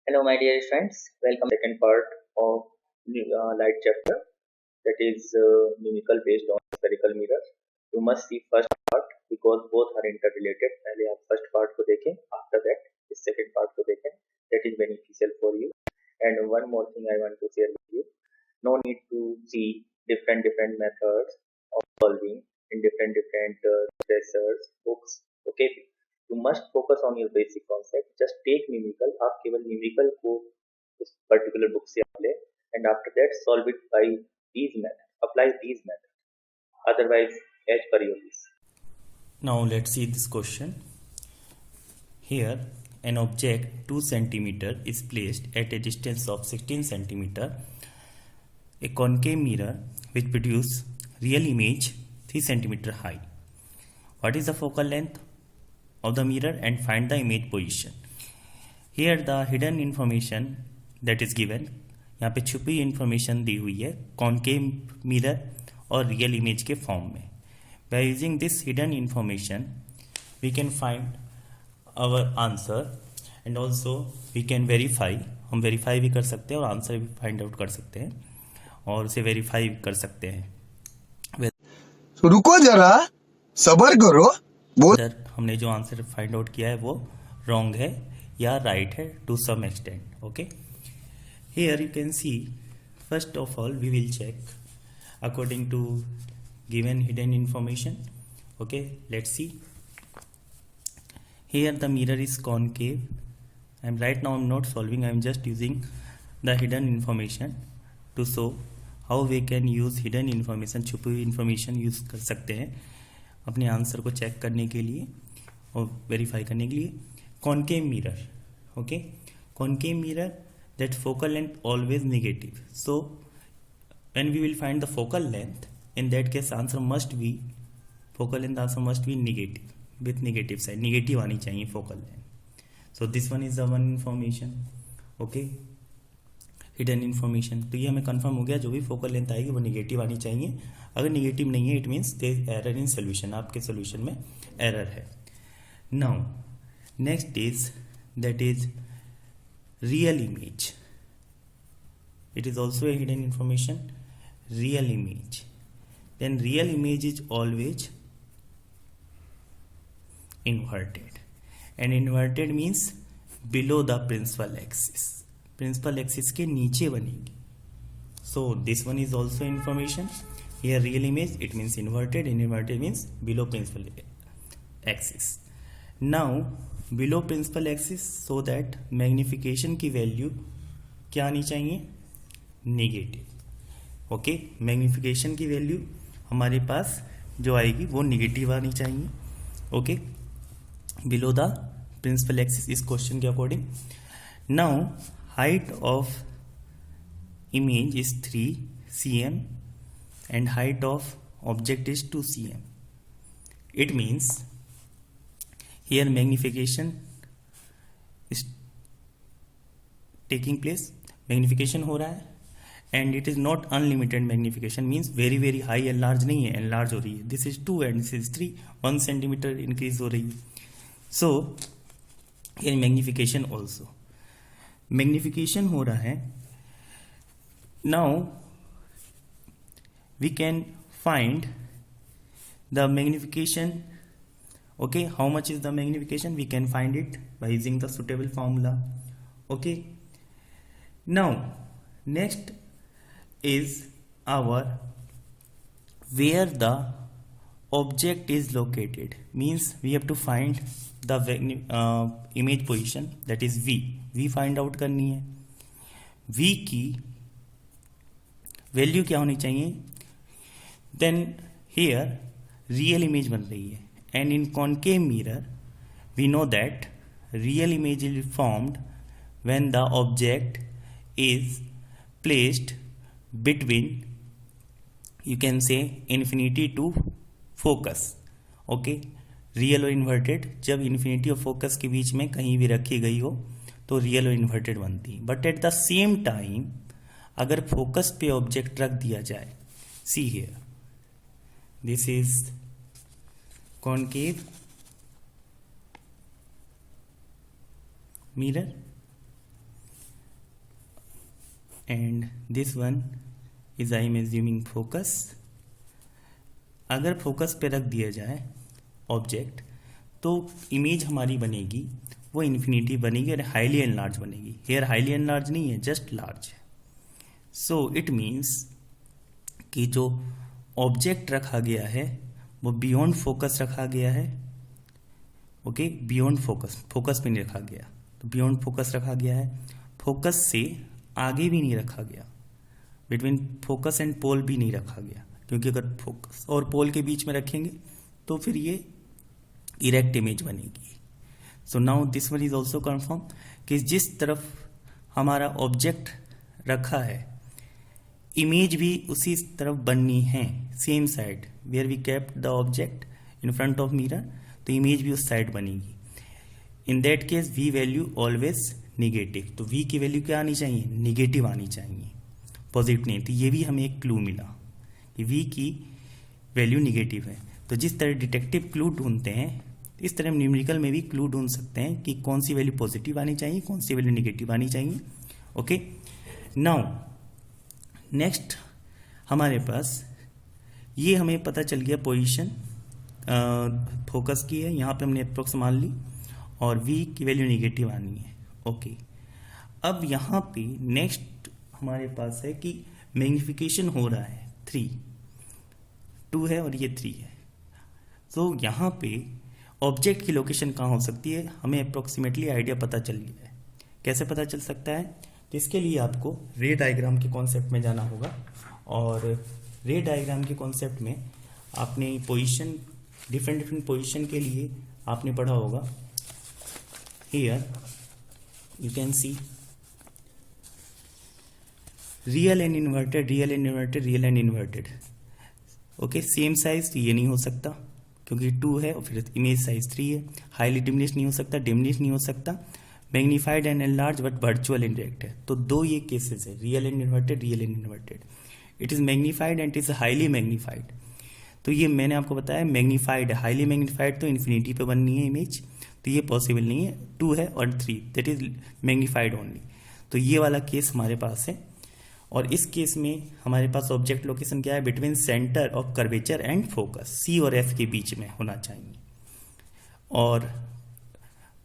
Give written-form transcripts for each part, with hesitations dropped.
Hello, my dear friends. Welcome to the second part of light chapter, that is numerical based on spherical mirror. You must see first part because both are interrelated. पहले आप first part को देखें, after that इस second part को देखें. That is beneficial for you. And one more thing I want to share with you. No need to see different methods of solving in different professors books. Okay. You must focus on your basic concept. Just take numerical. आप केवल numerical को उस particular book से आप ले, and after that solve it by these methods. Apply these methods. Otherwise, as per your wish. Now let's see this question. Here an object 2 cm is placed at a distance of 16 cm. A concave mirror which produces real image 3 cm high. What is the focal length of the mirror and find the image position? Here the hidden information that is given. यहाँ पे छुपी information दी हुई है concave mirror और real image के form में. By using this hidden information, we can find our answer and also we can verify. हम verify भी कर सकते हैं और answer भी find out कर सकते हैं और उसे verify भी कर सकते हैं. तो रुको जरा, सबर करो. बोल हमने जो आंसर फाइंड आउट किया है वो रॉन्ग है या राइट है to some extent. Okay, here you can see first of all we will check according to given hidden information. Okay, let's see. Here the mirror is concave. I am right now, I am not solving, I am just using the hidden information to show how we can use hidden information. छुपी हुई information use कर सकते हैं अपने answer को check करने के लिए और वेरीफाई करने के लिए. Concave mirror. Okay, concave mirror that focal length always negative. So when we will find the focal length, in that case answer must be, focal length answer must be negative with negative side. Negative आनी चाहिए focal length. So this one is the one information. Okay, hidden information. तो ये हमें confirm हो गया, जो भी focal length आएगी वो नेगेटिव आनी चाहिए. अगर नेगेटिव नहीं है it means there error in solution, आपके सोल्यूशन में एरर है. Now next is that is real image. It is also a hidden information. Real image, then real image is always inverted, and inverted means below the principal axis. Principal axis के नीचे बनेगी. So this one is also information. Here real image, it means inverted, and inverted means below principal axis. Now below principal axis, so that magnification की value क्या आनी चाहिए? Negative. Okay, magnification की value हमारे पास जो आएगी वो नेगेटिव आनी चाहिए. Okay, below the principal axis इस क्वेश्चन के according. Now height of image is 3 cm and height of object is 2 cm. It means here magnification is taking place. Magnification हो रहा है and it is not unlimited magnification, means very very high enlarge नहीं है, enlarge हो रही है. This is 2 and this is 3, 1 centimeter increase हो रही है. So here magnification also, magnification हो रहा है. Now we can find the magnification. Okay, how much is the magnification? We can find it by using the suitable formula. Okay, now next is our where the object is located. Means we have to find the image position, that is v find out करनी है. v की value क्या होनी चाहिए? Then here real image बन रही है, and in concave mirror we know that real image is formed when the object is placed between, you can say infinity to focus. Okay, real और inverted जब infinity और focus के बीच में कहीं भी रखी गई हो तो रियल और इन्वर्टेड बनती है. But at the same time अगर फोकस पे ऑब्जेक्ट रख दिया जाए, see here this is concave mirror and this one is I am assuming focus. अगर फोकस पे रख दिया जाए ऑब्जेक्ट तो इमेज हमारी बनेगी वो इन्फिनिटी बनेगी और हाईली एनलार्ज बनेगी. हेयर हाईली एनलार्ज नहीं है, जस्ट लार्ज है. सो इट मीन्स कि जो ऑब्जेक्ट रखा गया है वो बियॉन्ड फोकस रखा गया है. ओके, बियॉन्ड फोकस पे नहीं रखा गया, तो बियॉन्ड फोकस रखा गया है. फोकस से आगे भी नहीं रखा गया, बिटवीन फोकस एंड पोल भी नहीं रखा गया, क्योंकि अगर फोकस और पोल के बीच में रखेंगे तो फिर ये इरेक्ट इमेज बनेगी. So now this one is also confirm कि जिस तरफ हमारा ऑब्जेक्ट रखा है इमेज भी उसी तरफ बननी है, same side where we kept the object in front of mirror, तो इमेज भी उस साइड बनेगी. In that case v value always negative, तो वी की वैल्यू क्या आनी चाहिए, निगेटिव आनी चाहिए, पॉजिटिव नहीं. तो ये भी हमें एक क्लू मिला कि वी की वैल्यू निगेटिव है. तो जिस तरह डिटेक्टिव क्लू ढूंढते हैं इस तरह हम न्यूमेरिकल में भी क्लू ढूंढ सकते हैं कि कौन सी वैल्यू पॉजिटिव आनी चाहिए, कौन सी वैल्यू निगेटिव आनी चाहिए. ओके, नाउ नेक्स्ट हमारे पास ये हमें पता चल गया पोजीशन फोकस की है, यहाँ पे हमने अप्रोक्स मान ली और वी की वैल्यू निगेटिव आनी है. ओके, अब यहाँ पे नेक्स्ट हमारे पास है कि मैग्निफिकेशन हो रहा है 3, 2 है और ये 3 है. तो यहाँ पे ऑब्जेक्ट की लोकेशन कहाँ हो सकती है, हमें अप्रोक्सीमेटली आइडिया पता चल गया है. कैसे पता चल सकता है, तो इसके लिए आपको रे डायग्राम के कॉन्सेप्ट में जाना होगा. और रे डायग्राम के कॉन्सेप्ट में आपने पोजीशन डिफरेंट पोजीशन के लिए आपने पढ़ा होगा. Here you can C real and inverted, real and inverted, real and inverted. Okay, same size ये नहीं हो सकता क्योंकि 2 है और फिर इमेज साइज 3 है. हाईली डिमिनिश नहीं हो सकता, डिमिनिश नहीं हो सकता. Magnified and enlarge but virtual indirect है. तो 2 ये केसेस है, real and inverted, real and inverted. It is magnified and it is highly magnified. तो ये मैंने आपको बताया मैग्नीफाइड है, हाईली मैग्नीफाइड तो इन्फिनिटी पे बननी है इमेज, तो ये पॉसिबल नहीं है. 2 है और 3 दैट इज मैग्नीफाइड ओनली. तो ये वाला केस हमारे पास है. और इस केस में हमारे पास ऑब्जेक्ट लोकेशन क्या है, between centre of curvature and focus, C और एफ के बीच में होना चाहिए. और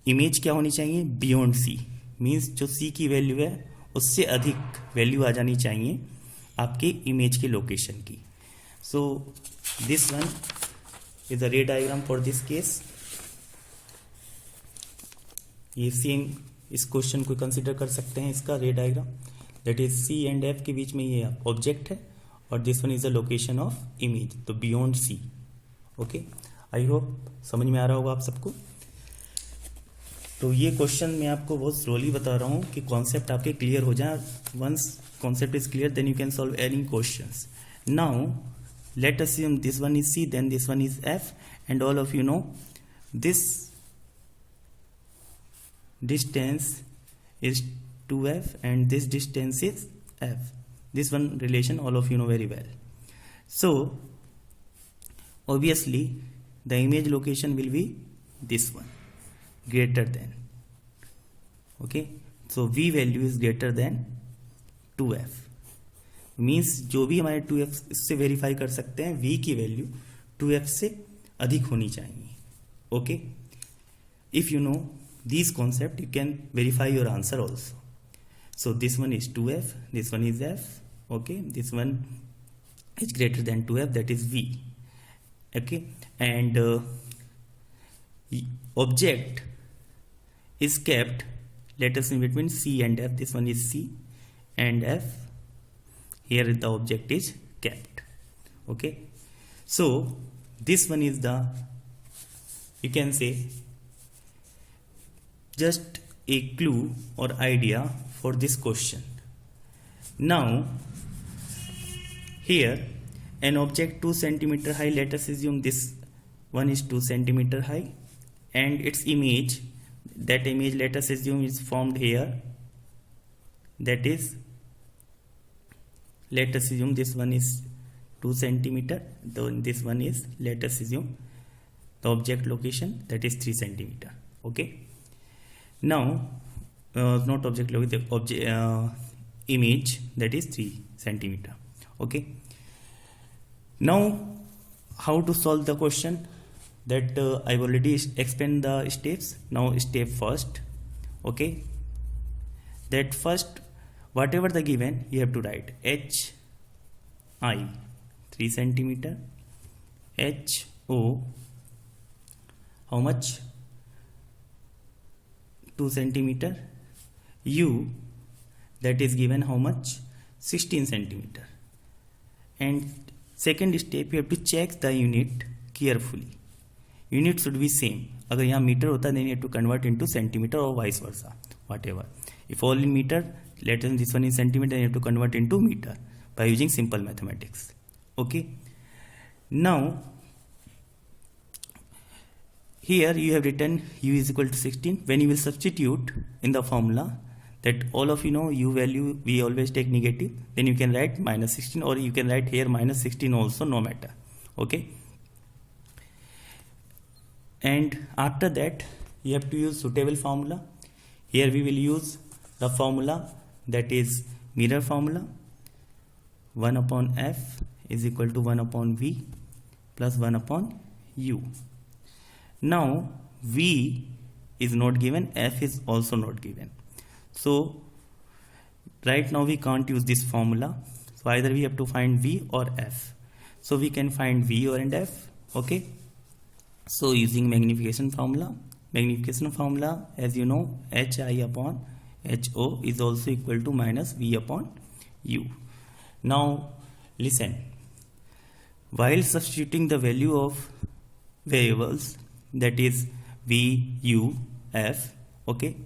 इमेज क्या होनी चाहिए, बियॉन्ड सी, मीन्स जो सी की वैल्यू है उससे अधिक वैल्यू आ जानी चाहिए आपके इमेज के लोकेशन की. So this one is a ray diagram for this case. ये सेम इस क्वेश्चन को कंसिडर कर सकते हैं, इसका ray diagram that is C and F के बीच में ये ऑब्जेक्ट है और this one is the location of image, तो beyond C. Okay, I hope समझ में आ रहा होगा आप सबको. तो ये क्वेश्चन मैं आपको बहुत स्लोली बता रहा हूँ कि कॉन्सेप्ट आपके क्लियर हो जाए. Once concept is clear then you can solve any questions. Now let us assume this one is C, then this one is F, and all of you know this distance is 2F and this distance is F. This one relation all of you know very well. So obviously the image location will be this one, greater than. Okay, so V value is greater than 2F. Means जो भी हमारे 2F इससे verify कर सकते हैं V की value 2F से अधिक होनी चाहिए. Okay, if you know this concept you can verify your answer also. So this one is 2F, this one is F. Okay, this one is greater than 2F, that is V. Okay, and object is kept, let us in between C and F. This one is C and F. Here the object is kept. Okay, so this one is the, you can say, just a clue or idea for this question. Now here an object 2 centimeter high, let us assume this one is 2 centimeter high, and its image, that image let us assume is formed here, that is, let us assume this one is 2 centimeter, this one is, let us assume the object location, that is 3 centimeter. Okay, now not object location, the object image, that is 3 centimeter. Okay, now how to solve the question, that I've already explained the steps. Now step first. Okay, that first, whatever the given, you have to write HI 3 centimeter, HO how much, 2 centimeter, U that is given how much, 16 centimeter. And second step, you have to check the unit carefully. Unit should be same. अगर यहाँ metre होता then you have to convert into centimeter or vice versa, whatever. If all in meter, let us this one in centimeter, you have to convert into meter by using simple mathematics. Okay, now here you have written u is equal to 16. When you will substitute in the formula, that all of you know u value we always take negative, then you can write minus 16, or you can write here minus 16 also, no matter. Okay, and after that you have to use suitable formula. Here we will use the formula, that is mirror formula. 1 upon f is equal to 1 upon v plus 1 upon u. Now v is not given, f is also not given, so right now we can't use this formula. So either we have to find v or f. So we can find v or and f. Okay, so using magnification formula, as you know, hi upon ho is also equal to minus v upon u. Now listen, while substituting the value of variables, that is v, u, f, okay,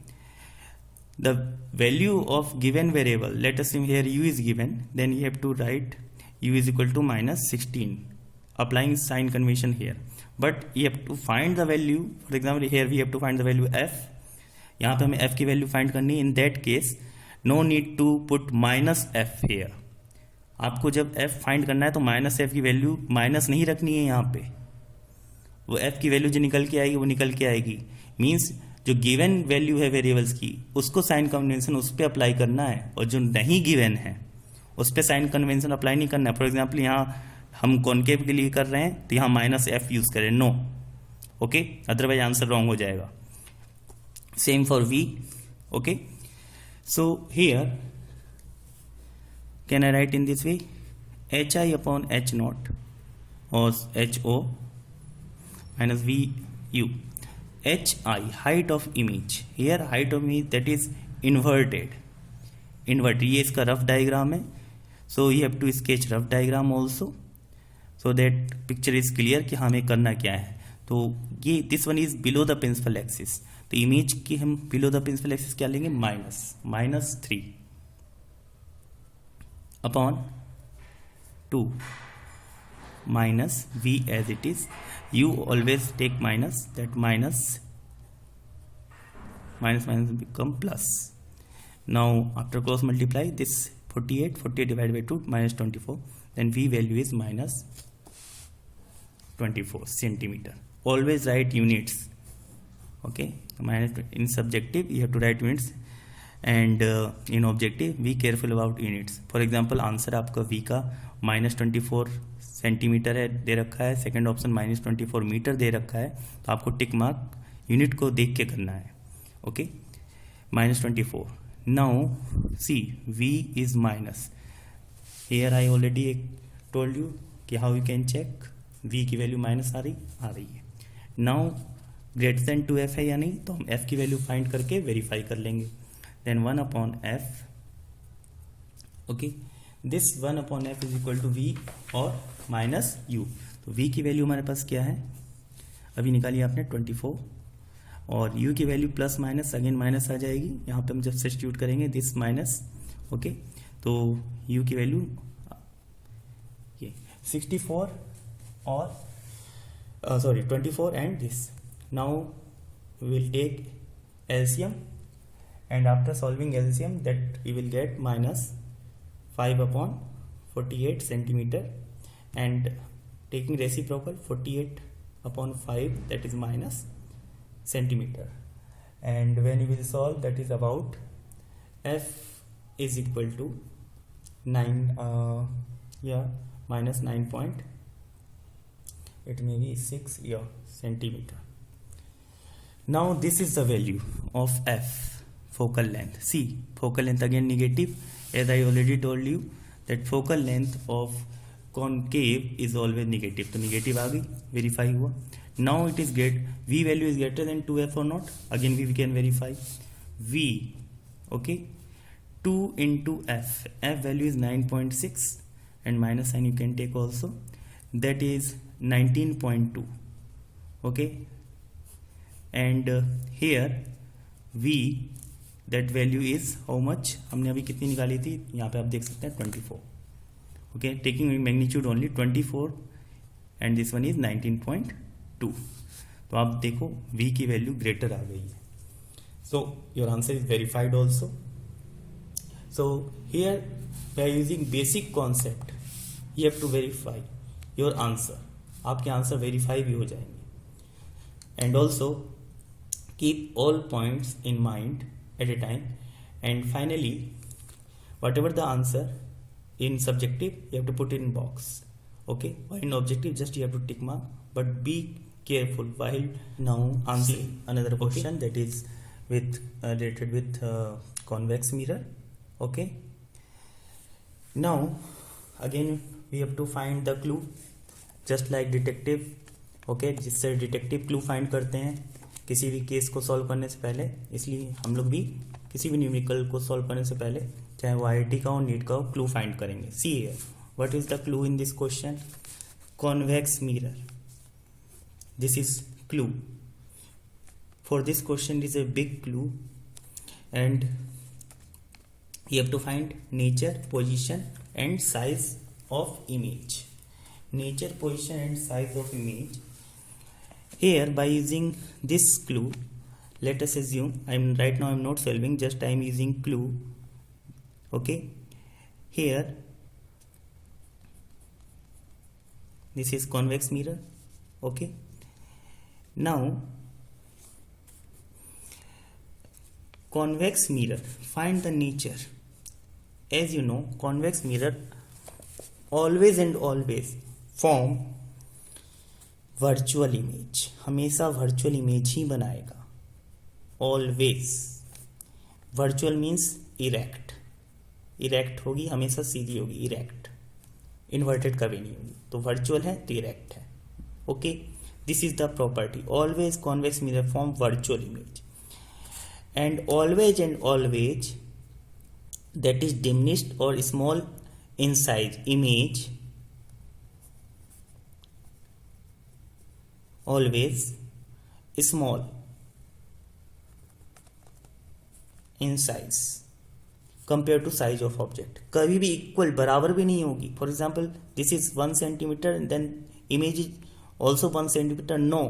the value of given variable, let us say here u is given, then you have to write u is equal to minus 16, applying sign convention here. But you have to find the value. For example, here we have to find the value f, यहाँ पे हमें f की value find करनी है. In that case no need to put minus f here. आपको जब f find करना है तो माइनस f की वैल्यू माइनस नहीं रखनी है. यहाँ पे वो f की वैल्यू जो निकल के आएगी वो निकल के आएगी. मीन्स जो गिवन वैल्यू है वेरिएबल्स की उसको साइन कन्वेंशन उस पर अप्लाई करना है, और जो नहीं गिवन है उस पर साइन कन्वेंशन अप्लाई नहीं करना है. फॉर एग्जाम्पल यहाँ हम कॉनकेव के लिए कर रहे हैं तो यहाँ माइनस f यूज करें, no. Okay, otherwise answer wrong हो जाएगा. Same for v. Okay, so here can I write in this way, hi upon h naught or ho minus v u. Hi, height of image. Here height of image, that is inverted. ये इसका rough diagram है. So you have to sketch rough diagram also, so that picture is clear कि हमें करना क्या है. तो ये this one is below the principal axis. तो इमेज की हम below the principal axis क्या लेंगे, minus 3 upon 2 minus v as it is. You always take minus, that minus become plus. Now after cross multiply this 48 divided by 2 minus 24, then v value is minus 24 centimeter. Always write units. Okay, minus in subjective you have to write units, and in objective be careful about units. For example, answer आपका v का -24 centimetre है दे रखा है, second option -24 metre दे रखा है, तो आपको tick mark unit को देख के करना है. Okay, -24. Now see v is minus. Here I already told you कि how you can check v की वैल्यू माइनस आ रही है. नाउ ग्रेटर देन 2f है या नहीं, तो हम f की वैल्यू फाइंड करके वेरीफाई कर लेंगे. Then 1 upon f. Okay, this 1 upon f is equal to v और minus u. तो v की वैल्यू हमारे पास क्या है, अभी निकालिए आपने 24, और u की value plus minus again minus आ जाएगी. यहाँ पे हम जब सब्स्टिट्यूट करेंगे दिस माइनस. ओके, तो u की वैल्यू ये 64 और 24 and this. Now we will take LCM, and after solving LCM that we will get minus 5 upon 48 centimeter, and taking reciprocal 48 upon 5, that is minus centimeter. And when you will solve, that is about f is equal to 9 minus 9 point, it may be 6 centimeter. Now this is the value of f, focal length. See, focal length again negative, as I already told you that focal length of concave is always negative. तो negative आ गई, verify हुआ. Now it is v value is greater than 2f or not? Again we can verify. V, okay, 2 into f value is 9.6 and minus sign you can take also, that is 19.2, okay, and here v, that value is how much, हमने अभी कितनी निकाली थी, यहाँ पे आप देख सकते हैं 24, okay, taking magnitude only 24 and this one is 19.2. तो आप देखो v की वैल्यू ग्रेटर आ गई है. So your answer is verified also. So here by using basic concept you have to verify your answer. आपके आंसर वेरीफाई भी हो जाएंगे. And also keep all points in mind at a time. And finally, whatever the answer in subjective you have to put in box. Okay, or in objective just you have to tick mark. But be careful while now answering another question that is with related with convex mirror. Okay, now again we have to find the clue just like detective. Okay, जिससे detective clue find करते हैं किसी भी case को solve करने से पहले, इसलिए हम लोग भी किसी भी न्यूमेरिकल को सॉल्व करने से पहले चाहे वो IIT का हो नीट का हो क्लू फाइंड करेंगे. See here what is the clue in this question, convex mirror. This is clue for this question. Is a big clue and you have to find nature, position and size of image. Nature, position and size of image. Here by using this clue, let us assume I'm not solving, just I'm using clue. Okay, here this is convex mirror. Okay, now convex mirror, find the nature. As you know, convex mirror always and always form virtual image. हमेशा virtual image ही बनाएगा. Always. Virtual means erect. Erect होगी, हमेशा सीधी होगी. Erect. Inverted कभी नहीं होगी. तो virtual है तो erect है. Okay. This is the property. Always convex mirror form virtual image. And always that is diminished or small in size image, always small in size compared to size of object. कभी भी equal बराबर भी नहीं होगी. For example this is 1 centimetre and then image is also 1 centimetre. No,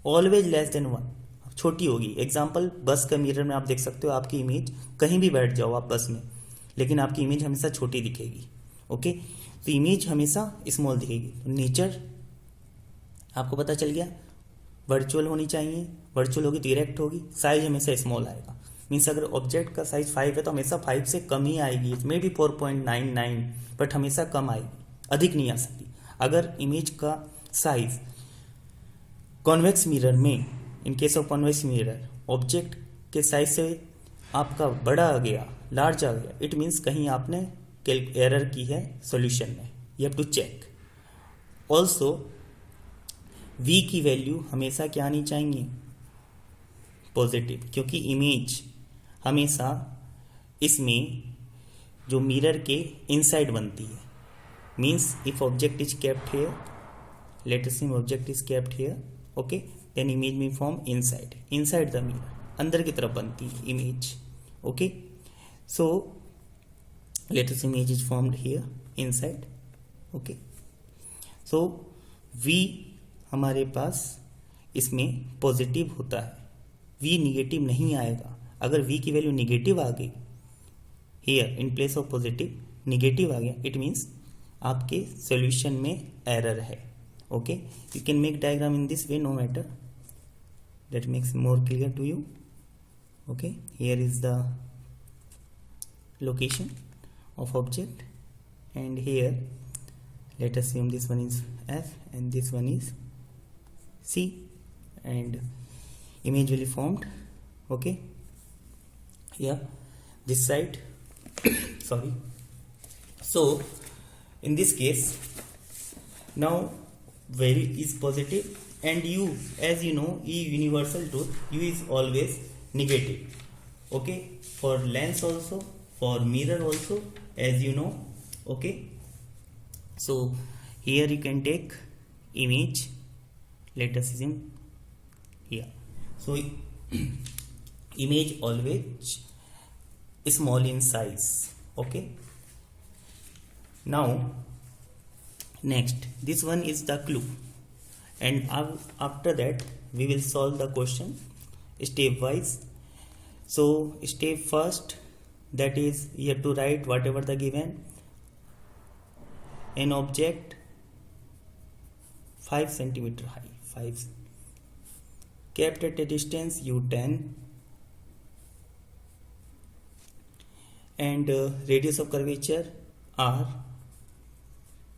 always less than 1. छोटी होगी. Example बस का मिरर में आप देख सकते हो, आपकी इमेज कहीं भी बैठ जाओ आप बस में, लेकिन आपकी इमेज हमेशा छोटी दिखेगी. ओके, तो इमेज हमेशा स्मॉल दिखेगी. नेचर आपको पता चल गया, वर्चुअल होनी चाहिए. वर्चुअल होगी तो इरेक्ट होगी. साइज हमेशा स्मॉल आएगा. मीन्स अगर ऑब्जेक्ट का साइज 5 है तो हमेशा 5 से कम ही आएगी. मे बी 4.99 बट हमेशा कम आएगी, अधिक नहीं आ सकती. अगर इमेज का साइज कॉन्वेक्स मिरर में, इन case of convex mirror, object के साइज से आपका बड़ा आ गया, लार्ज आ गया, इट मीन्स कहीं आपने एरर की है सॉल्यूशन में. You have to check. Also v की वैल्यू हमेशा क्या आनी चाहिए, पॉजिटिव, क्योंकि इमेज हमेशा इसमें जो मिरर के इनसाइड बनती है. Means if object is kept here, let us assume object is kept here, okay, then image में फॉर्म इनसाइड द मिरर, अंदर की तरफ बनती है image. Okay, so let us image is formed here inside. Okay, so v हमारे पास इसमें positive होता है, v निगेटिव नहीं आएगा. अगर v की वैल्यू निगेटिव आ गई here in place of positive, negative आ गया, इट मीन्स आपके सॉल्यूशन में एरर है. Okay, you can make diagram in this way, no matter, that makes more clear to you. Okay, here is the location of object, and here let us assume this one is F and this one is C, and image will be formed. Okay, yeah, this side sorry. So in this case, now value is positive, and U, as you know, E universal truth, U is always negative. Okay, for lens also, for mirror also, as you know. Okay, so here you can take image, let us assume here. So image always small in size. Okay, now next, this one is the clue, and after that we will solve the question stepwise. So step first, that is you have to write whatever the given. An object 5 centimeter high, 5, kept at a distance U10, and radius of curvature R,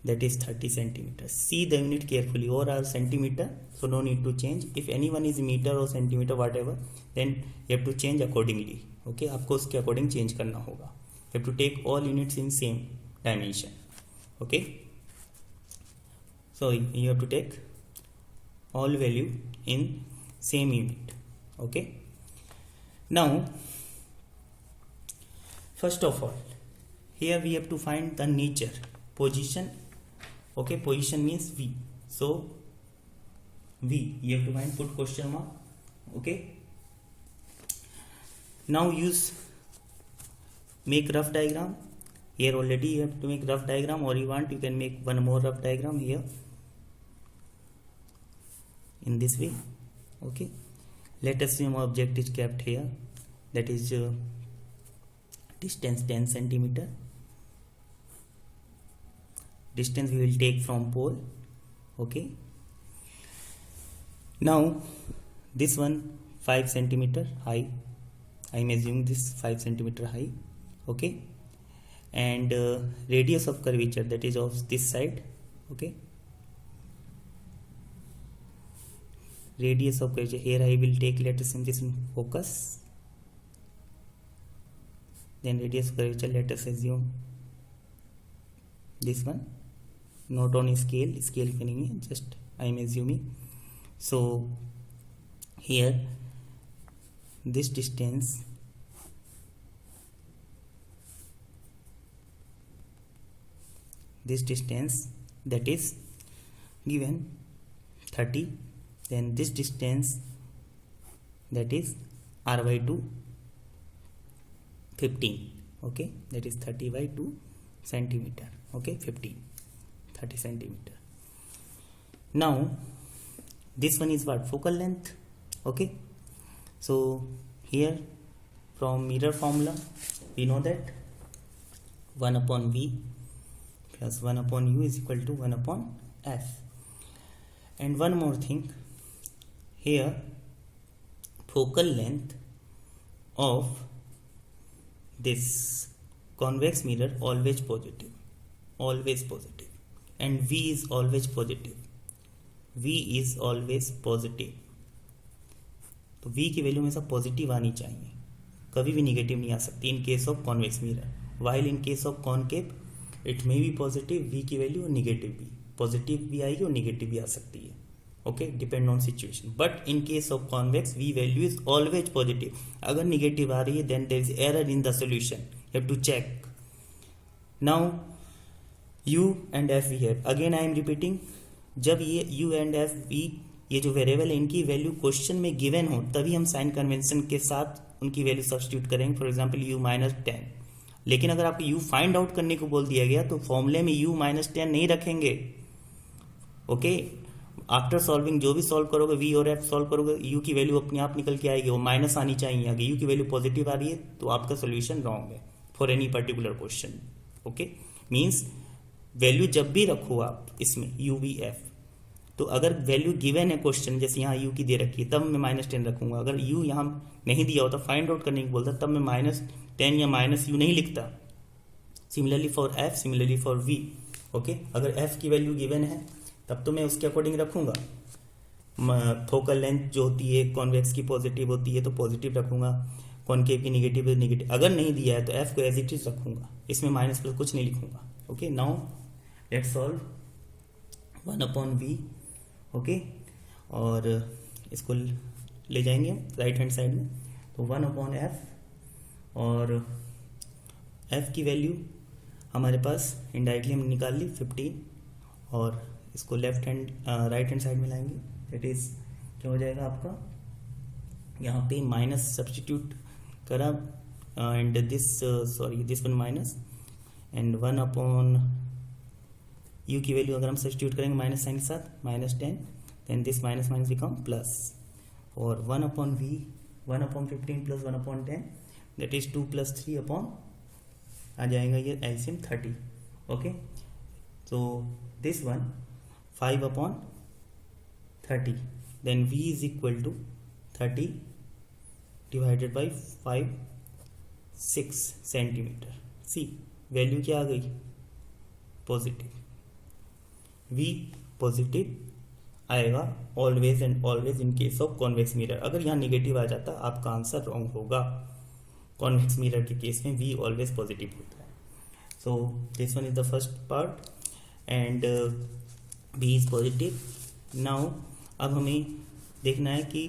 that is 30 centimeters. See the unit carefully, or are centimeter, so no need to change. If anyone is meter or centimeter whatever, then you have to change accordingly. Okay, आपको उसके according change करना होगा. You have to take all units in same dimension. Okay, so you have to take all value in same unit. Okay, now first of all, here we have to find the nature, position. Okay, position means V, so V you have to find, put question mark. Okay, now use make rough diagram. Here already you have to make rough diagram, or you want you can make one more rough diagram here in this way. Okay, let us assume object is kept here, that is distance 10 centimeter. Distance we will take from pole. Okay, now this one 5 centimeter high, I am assuming this 5 centimeter high. Okay, and radius of curvature, that is of this side. Okay, radius of curvature, here I will take, let us assume this in focus, then radius of curvature, let us assume this one, not on scale नहीं, just I am assuming. So here this distance that is given 30, then this distance that is R by 2 15. Okay, that is 30 by 2 centimeter. Okay, 30 centimeter. Now this one is what, focal length. Okay, so here from mirror formula we know that 1 upon V plus 1 upon U is equal to 1 upon F. And one more thing, here focal length of this convex mirror always positive, and V is always positive. तो V की value हमेशा positive आनी चाहिए, कभी भी negative नहीं आ सकती in case of convex mirror. While in case of concave it may be positive, V की वैल्यू नेगेटिव भी, पॉजिटिव भी आएगी और नेगेटिव भी आ सकती है. Okay, depend on situation. But in case of convex V value is always positive. अगर निगेटिव आ रही है then there is error in the solution, you have to check. Now U and F we have, again I am repeating, जब ये U and F V ये जो variable है इनकी वैल्यू क्वेश्चन में गिवन हो तभी हम साइन कन्वेंशन के साथ उनकी वैल्यू सब्स्टिट्यूट करेंगे. For example U minus 10. लेकिन अगर आपको U फाइंड आउट करने को बोल दिया गया तो फॉर्मूले में U माइनस 10 नहीं रखेंगे. ओके, आफ्टर सॉल्विंग जो भी सॉल्व करोगे V और F सॉल्व करोगे, U की वैल्यू अपने आप निकल के आएगी, वो माइनस आनी चाहिए. अगर U की वैल्यू पॉजिटिव आ रही है तो आपका सोल्यूशन रॉन्ग है for any particular question. Okay, means value जब भी रखो आप इसमें U V F, तो अगर वैल्यू गिवन है क्वेश्चन, जैसे यहाँ U की दे रखी है, तब मैं माइनस 10 रखूंगा. अगर U यहाँ नहीं दिया होता, फाइंड आउट करने की बोलता, तब मैं माइनस कैन या माइनस यू नहीं लिखता. Similarly for f, similarly for we. Okay, अगर एफ की वैल्यू गिवन है तब तो मैं उसके अकॉर्डिंग रखूंगा. फोकल लेंथ जो होती है कॉन्वेक्स की पॉजिटिव होती है तो पॉजिटिव रखूंगा, कॉनकेव की निगेटिव है निगेटिव. अगर नहीं दिया है तो एफ को एज इट इज रखूंगा, इसमें माइनस प्लस कुछ नहीं लिखूंगा. Okay, now let's solve 1/v. Okay, और इसको ले जाएंगे हम राइट हैंड साइड में. तो 1/f और f की वैल्यू हमारे पास इनडायरेक्टली हम निकाल ली 15, और इसको left hand right hand side में लाएंगे. दैट इज क्या हो जाएगा आपका, यहाँ पे माइनस सब्सटीट्यूट करा and this sorry this one minus and 1/u की वैल्यू अगर हम सब्सटीट्यूट करेंगे माइनस साइन के साथ -10, then this minus minus become plus, और 1/v 1/15 plus 1/10 that is 2 + 3 upon आ जाएगा ये LCM 30. Okay, so this one 5/30, then v is equal to 30 divided by 5 6 centimetre. See value क्या आ गई, पॉजिटिव. v पॉजिटिव आएगा always and always in case of convex mirror. अगर यहाँ negative आ जाता आपका आंसर रॉन्ग होगा. कॉन्वेक्स मिरर के केस में v ऑलवेज पॉजिटिव होता है. So this one is the first part and v is positive. Now अब हमें देखना है कि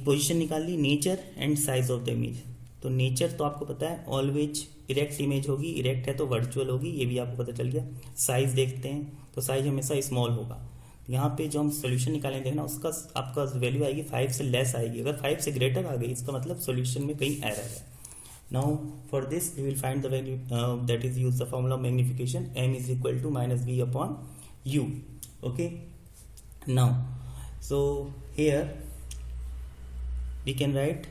पोजीशन निकाल ली, nature and size of the image. तो नेचर तो आपको पता है ऑलवेज इरेक्ट इमेज होगी, इरेक्ट है तो वर्चुअल होगी, ये भी आपको पता चल गया. साइज देखते हैं तो साइज हमेशा स्मॉल होगा. यहाँ पे जो हम सोल्यूशन निकालें देखना उसका आपका वैल्यू आएगी 5 से लेस आएगी. अगर 5 से ग्रेटर आ गई इसका मतलब सोल्यूशन में कहीं एरर है. Now for this we will find the value that is use the formula of magnification m is equal to -v/u. Okay, now so here we can write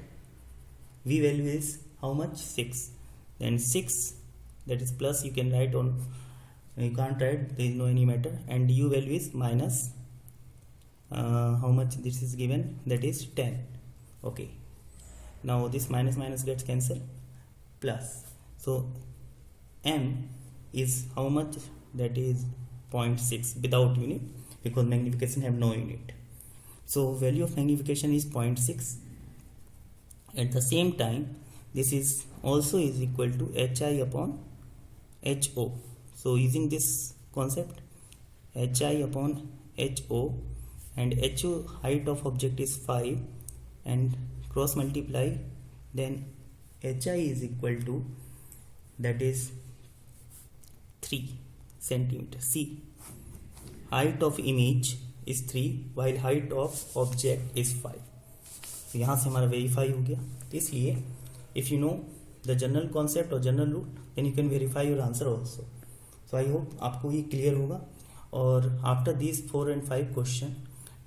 v value is how much, 6. Then 6 that is plus, you can write on, you can't write, there is no any matter, and u value is minus how much this is given, that is 10. Okay, now this minus minus gets cancelled, plus, so m is how much, that is 0.6 without unit because magnification have no unit. So value of magnification is 0.6. At the same time this is also is equal to hi/ho. So using this concept, hi/ho, and ho height of object is 5 and cross multiply, then hi is equal to, that is 3 centimeter. See, height of image is 3 while height of object is 5. तो यहाँ से हमारा verify हो गया. तो इसलिए if you know the general concept और general rule then you can verify your answer also. So I hope आपको ये क्लियर होगा. और after this 4 and 5 question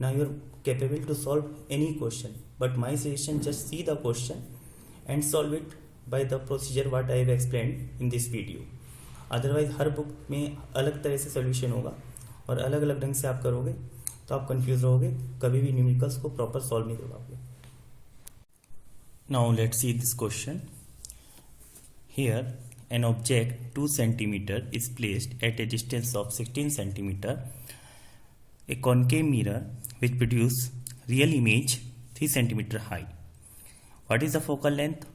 now you are capable to solve any question, but my suggestion just see the question and solve it by the procedure what I have explained in this video. Otherwise हर book में अलग तरह से solution होगा और अलग अलग ढंग से आप करोगे तो आप कंफ्यूज रहोगे, कभी भी न्यूमेरिकल्स को प्रॉपर सॉल्व नहीं कर पाओगे. Now let's see this question. Here an object 2 cm is placed at a distance of 16 cm. A concave mirror which produce real image 3 cm high. What is the focal length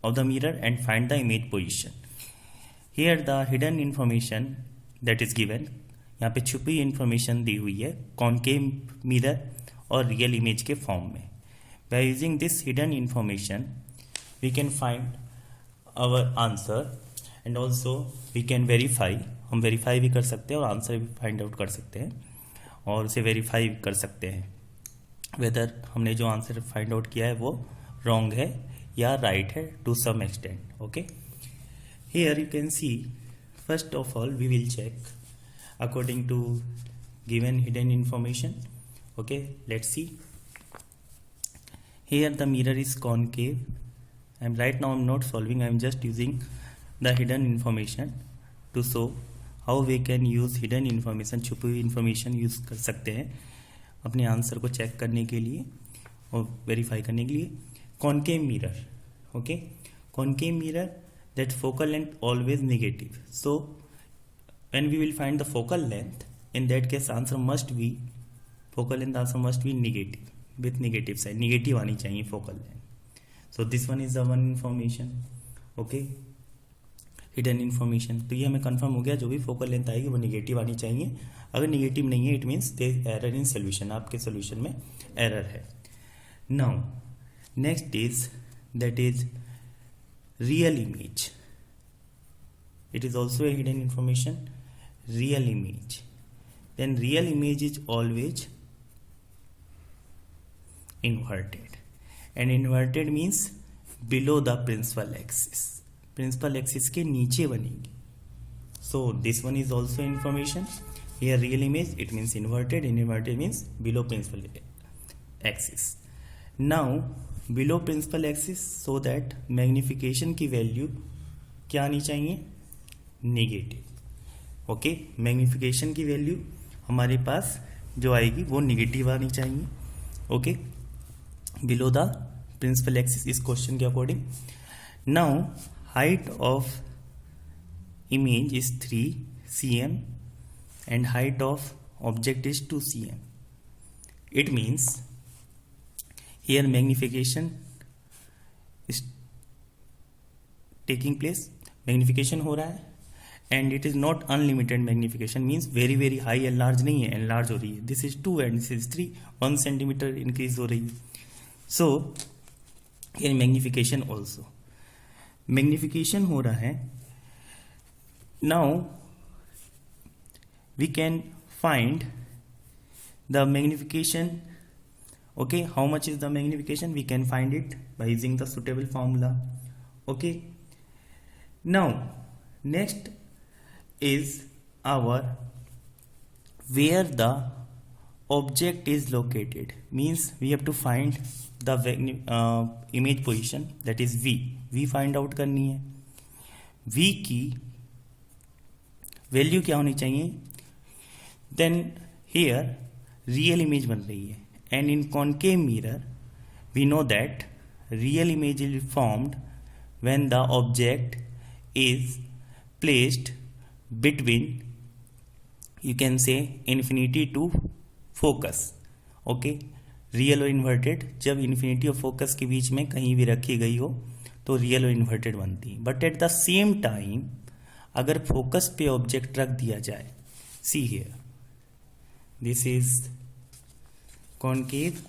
of the mirror and find the image position. Here the hidden information that is given. यहाँ पे छुपी information दी हुई है concave mirror और real image के form में. By using this hidden information, we can find our answer and also we can verify. हम verify भी कर सकते हैं और आंसर भी फाइंड आउट कर सकते हैं और उसे वेरीफाई कर सकते हैं वेदर हमने जो आंसर फाइंड आउट किया है वो रॉन्ग है या राइट है to some extent. Okay, here you can see first of all we will check according to given hidden information. Okay, let's see. Here the mirror is concave and right now I am not solving, I am just using the hidden information to show how we can use hidden information. छुपी हुई information use कर सकते हैं अपने answer को check करने के लिए और वेरीफाई करने के लिए. Concave mirror, Okay, concave mirror, that focal length always negative. So when we will find the focal length, in that case answer must be, focal length answer must be negative, with negative side, negative आनी चाहिए focal length. So this one is the one information. Okay, hidden information. तो ये हमें confirm हो गया, जो भी focal length आएगी वो नेगेटिव आनी चाहिए. अगर नेगेटिव नहीं है it means there error in solution, आपके सोल्यूशन में एरर है. Now next is that is real image. It is also a hidden information. Real image, then real image is always inverted, and inverted means below the principal axis. Principal axis के नीचे बनेगी. So this one is also information. Here real image, it means inverted, and inverted means below principal axis. Now below principal axis, so that magnification की value क्या आनी चाहिए? Negative. Okay, magnification की value हमारे पास जो आएगी वो नेगेटिव आनी चाहिए. Okay, below the principal axis is question के according. Now height of image is 3 cm and height of object is 2 cm. It means here magnification is taking place, magnification हो रहा है, and it is not unlimited magnification, means very very high and large नहीं है, enlarge हो रही है. This is 2 and this is 3, 1 centimeter increase हो रही है. So here magnification also, magnification हो रहा है. Now we can find the magnification. Okay, how much is the magnification? We can find it by using the suitable formula. Okay, now next is our where the object is located, means we have to find the image position, that is v find out करनी है. v की value क्या होनी चाहिए? Then here real image बन रही है, and in concave mirror we know that real image is formed when the object is placed between, you can say infinity to focus. Okay, real और inverted जब infinity और focus के बीच में कहीं भी रखी गई हो तो रियल और इन्वर्टेड बनती है. But at the same time अगर फोकस पे ऑब्जेक्ट रख दिया जाए, see here this is concave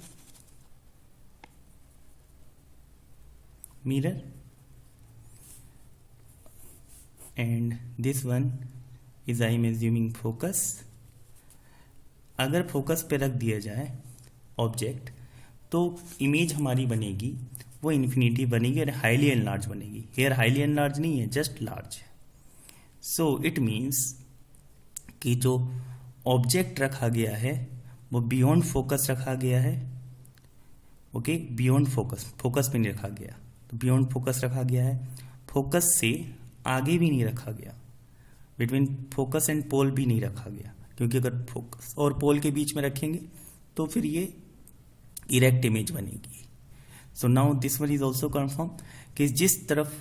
mirror and this one is I am assuming focus. अगर फोकस पे रख दिया जाए ऑब्जेक्ट तो इमेज हमारी बनेगी वो इन्फिनिटी बनेगी और हाईली एनलार्ज बनेगी. हेयर हाईली एनलार्ज नहीं है, जस्ट लार्ज है. सो इट मीन्स कि जो ऑब्जेक्ट रखा गया है वो बियॉन्ड फोकस रखा गया है. ओके, बियॉन्ड फोकस, फोकस पे नहीं रखा गया, तो बियॉन्ड फोकस रखा गया है. फोकस से आगे भी नहीं रखा गया, बिटवीन फोकस एंड पोल भी नहीं रखा गया, क्योंकि अगर फोकस और पोल के बीच में रखेंगे तो फिर ये इरेक्ट इमेज बनेगी. So now this one is also confirm कि जिस तरफ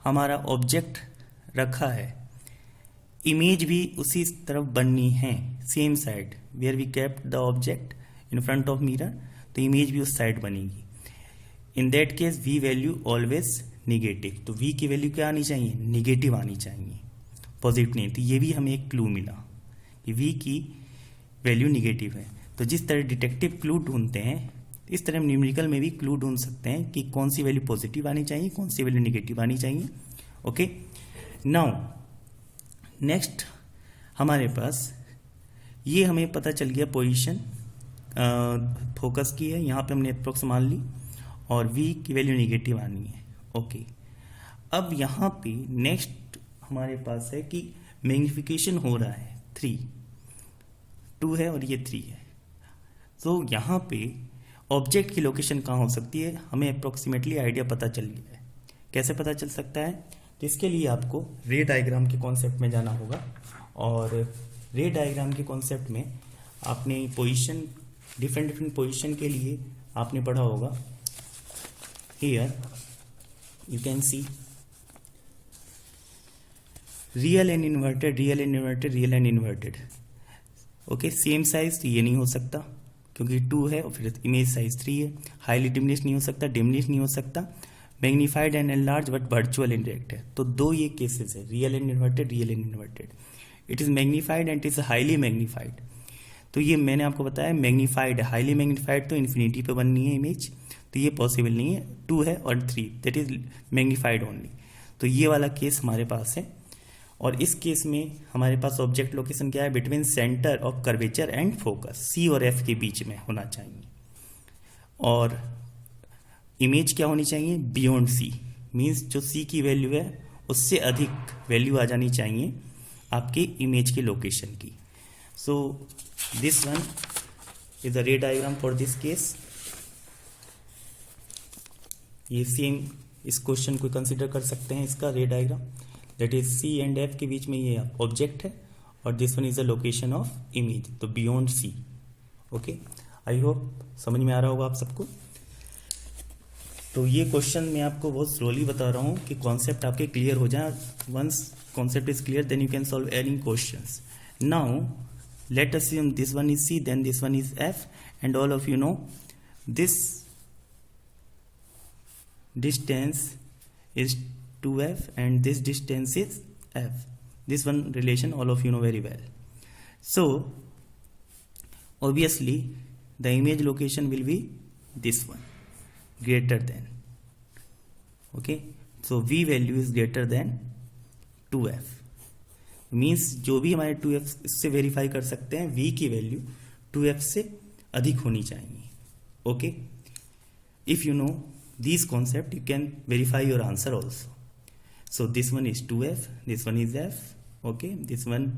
हमारा ऑब्जेक्ट रखा है इमेज भी उसी तरफ बननी है, same side where we kept the object in front of mirror, तो इमेज भी उस साइड बनेगी. In that case v value always negative. तो वी की वैल्यू क्या आनी चाहिए? निगेटिव आनी चाहिए, पॉजिटिव नहीं. तो ये भी हमें एक क्लू मिला कि वी की वैल्यू निगेटिव है. तो जिस तरह डिटेक्टिव क्लू ढूंढते हैं इस तरह हम न्यूमेरिकल में भी क्लू ढूंढ सकते हैं कि कौन सी वैल्यू पॉजिटिव आनी चाहिए, कौन सी वैल्यू निगेटिव आनी चाहिए. ओके, नाउ नेक्स्ट हमारे पास ये हमें पता चल गया पोजीशन फोकस की है, यहाँ पे हमने अप्रोक्स मान ली, और v की वैल्यू निगेटिव आनी है. ओके, अब यहाँ पे नेक्स्ट हमारे पास है कि मैग्निफिकेशन हो रहा है 3, 2 है और ये 3 है. तो यहाँ पे ऑब्जेक्ट की लोकेशन कहाँ हो सकती है हमें अप्रोक्सीमेटली आइडिया पता चल गया है. कैसे पता चल सकता है? तो इसके लिए आपको रे डायग्राम के कॉन्सेप्ट में जाना होगा, और रे डायग्राम के कॉन्सेप्ट में आपने पोजीशन, डिफरेंट पोजीशन के लिए आपने पढ़ा होगा. Here you can see real and inverted, real and inverted, real and inverted. Okay, same size ये नहीं हो सकता क्योंकि 2 है और फिर इमेज साइज 3 है. हाईली डिमिनिश नहीं हो सकता, डिमिनिश नहीं हो सकता. Magnified and enlarge but virtual indirect है. तो दो ये केसेस है, real and inverted, real and inverted. It is magnified and it is highly magnified. तो ये मैंने आपको बताया मैग्नीफाइड है. हाईली मैग्नीफाइड तो इन्फिनिटी पे बननी है इमेज, तो ये पॉसिबल नहीं है. 2 है और 3, दैट इज मैग्नीफाइड ओनली. तो ये वाला केस हमारे पास है. और इस केस में हमारे पास ऑब्जेक्ट लोकेशन क्या है, between centre of curvature and focus, C और एफ के बीच में होना चाहिए. और इमेज क्या होनी चाहिए, बियॉन्ड सी, मीन्स जो सी की वैल्यू है उससे अधिक वैल्यू आ जानी चाहिए आपके इमेज के लोकेशन की. So this one is the ray diagram for this case. ये सेम इस क्वेश्चन को कंसिडर कर सकते हैं, इसका ray diagram. That is C and F के बीच में ये ऑब्जेक्ट है और this one is the location of image, तो beyond C. Okay, I hope समझ में आ रहा होगा आप सबको. तो ये क्वेश्चन मैं आपको बहुत स्लोली बता रहा हूँ कि कॉन्सेप्ट आपके क्लियर हो जाए. Once concept is clear then you can solve any questions. Now let us assume this one is C, then this one is F, and all of you know this distance is 2F and this distance is F. This one relation all of you know very well. So obviously the image location will be this one, greater than. Okay, so V value is greater than 2F. Means जो भी हमारे 2F से verify कर सकते हैं, V की value 2F से अधिक होनी चाहिए. Okay, if you know this concept you can verify your answer also. So this one is 2F, this one is F. Okay, this one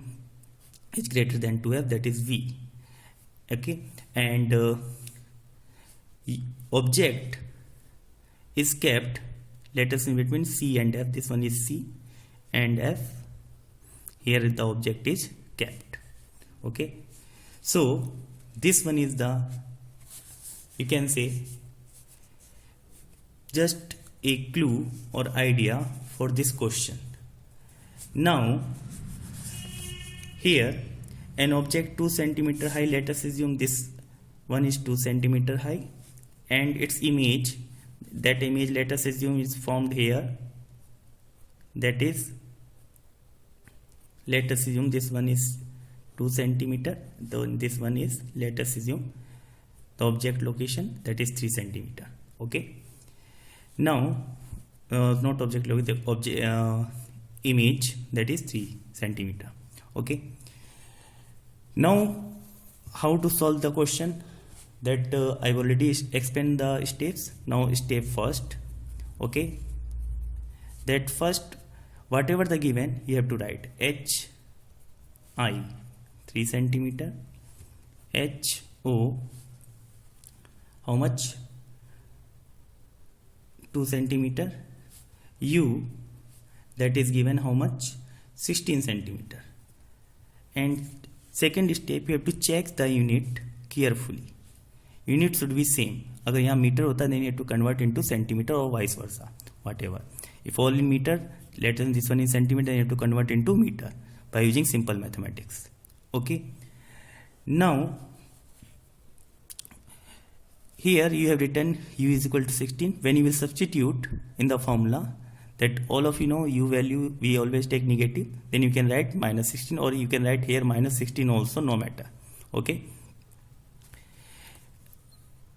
is greater than 2F, that is V. Okay, and object is kept, let us in between C and F. This one is C and F. Here the object is kept. Okay, so this one is the, you can say, just a clue or idea for this question. Now here an object 2 centimeter high, let us assume this one is 2 centimeter high, and its image, that image let us assume is formed here, that is, let us assume this one is 2 centimeter, this one is, let us assume the object location, that is 3 centimeter. Okay, now not object location, the object image, that is 3 centimeter. Okay, now how to solve the question, that I've already explained the steps. Now step first. Okay, that first whatever the given you have to write HI 3 centimeter, HO how much, 2 centimeter, U that is given how much, 16 centimeter. And second step you have to check the unit carefully. Unit should be same. अगर यहाँ metre होता है then you have to convert into centimeter or vice versa, whatever. If all in meter, let us this one is centimeter, you have to convert into meter by using simple mathematics. Okay, now here you have written U is equal to 16. When you will substitute in the formula, that all of you know U value we always take negative, then you can write minus 16, or you can write here minus 16 also, no matter. Okay,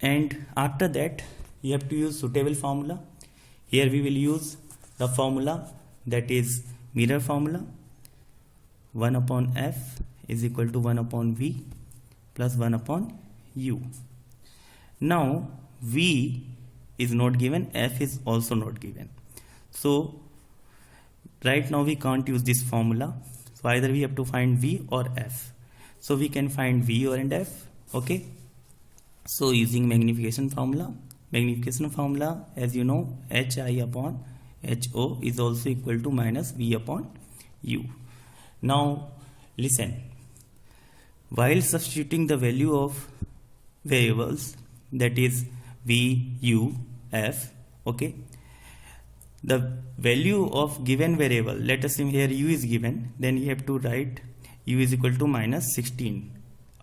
and after that you have to use suitable formula. Here we will use the formula, that is mirror formula. 1 upon F is equal to 1 upon V plus 1 upon U. Now V is not given, F is also not given, so right now we can't use this formula. So either we have to find V or F. So we can find V or and F. Okay, so using magnification formula, as you know, HI upon HO is also equal to minus V upon U. Now listen, while substituting the value of variables, that is V, U, F, okay, the value of given variable, let us assume here u is given, then you have to write u is equal to minus 16,